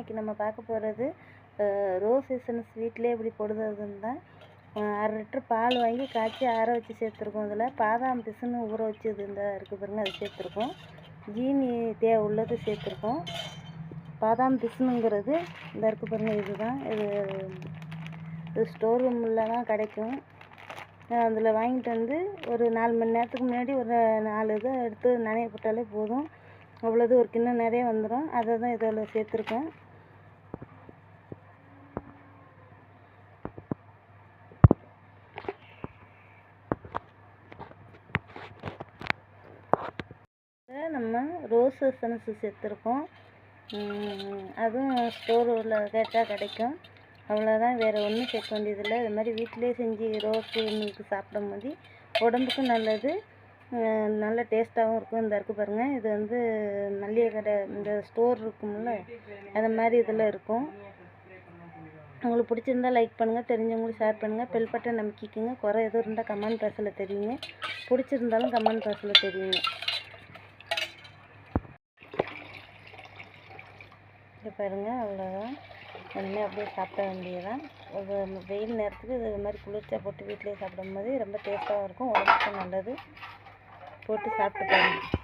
இன்றைக்கி நம்ம பார்க்க போகிறது ரோஸ் எசன்ஸ் வீட்டிலே எப்படி போடுறதுன்னு தான். 1/2 லிட்டர் பால் வாங்கி காய்ச்சி ஆற வச்சு சேர்த்துருக்கோம். இதில் பாதாம் பிசுன்னு ஊற வச்சு இது இந்த இருக்குது பாருங்க, அது சேர்த்துருக்கோம். ஜீனி தேவை உள்ளது சேர்த்துருக்கோம். பாதாம் பிசுனுங்கிறது இந்த இருக்குது பாருங்கள், இதுதான். இது ஸ்டோர் ரூமில் தான் கிடைக்கும். அதில் வாங்கிட்டு வந்து ஒரு 4 மணி நேரத்துக்கு முன்னாடி ஒரு 4 இதை எடுத்து நனைய போட்டாலே போதும். அவ்வளோது ஒரு கிண்ணம் நிறைய வந்துடும். அதை தான் இதில் சேர்த்துருக்கேன். நம்ம ரோஸ் எசன்ஸ் சேர்த்துருக்கோம். அதுவும் ஸ்டோரில் கேட்டால் கிடைக்கும். அவ்வளோதான், வேறு ஒன்றும் சேர்க்க வேண்டியதில்லை. இது மாதிரி வீட்டிலே செஞ்சு ரோஸ் மில்க் சாப்பிடும் போது உடம்புக்கும் நல்லது, நல்ல டேஸ்ட்டாகவும் இருக்கும். இந்த இருக்குது பாருங்கள், இது வந்து மல்லிகை கடை இந்த ஸ்டோர் இருக்கும்ல, அது மாதிரி இதில் இருக்கும். உங்களுக்கு பிடிச்சிருந்தா லைக் பண்ணுங்கள், தெரிஞ்சவங்களுக்கு ஷேர் பண்ணுங்கள், பெல் பட்டன் நம்பிக்கிங்க. குறை எதுவும் இருந்தால் கமெண்ட் பாக்ஸில் தெரியுங்க, பிடிச்சிருந்தாலும் கமெண்ட் பாக்ஸில் தெரியுங்க. இது பாருங்கள், அவ்வளோதான். இனிமேல் அப்படியே சாப்பிட வேண்டியதான். வெயில் நேரத்துக்கு இது மாதிரி குளிர்ச்சியாக போட்டு வீட்டிலே சாப்பிடும் போது ரொம்ப டேஸ்ட்டாகவும் இருக்கும், உடம்புக்கும் நல்லது. போட்டு சாப்பிட்டு பாருங்கள்.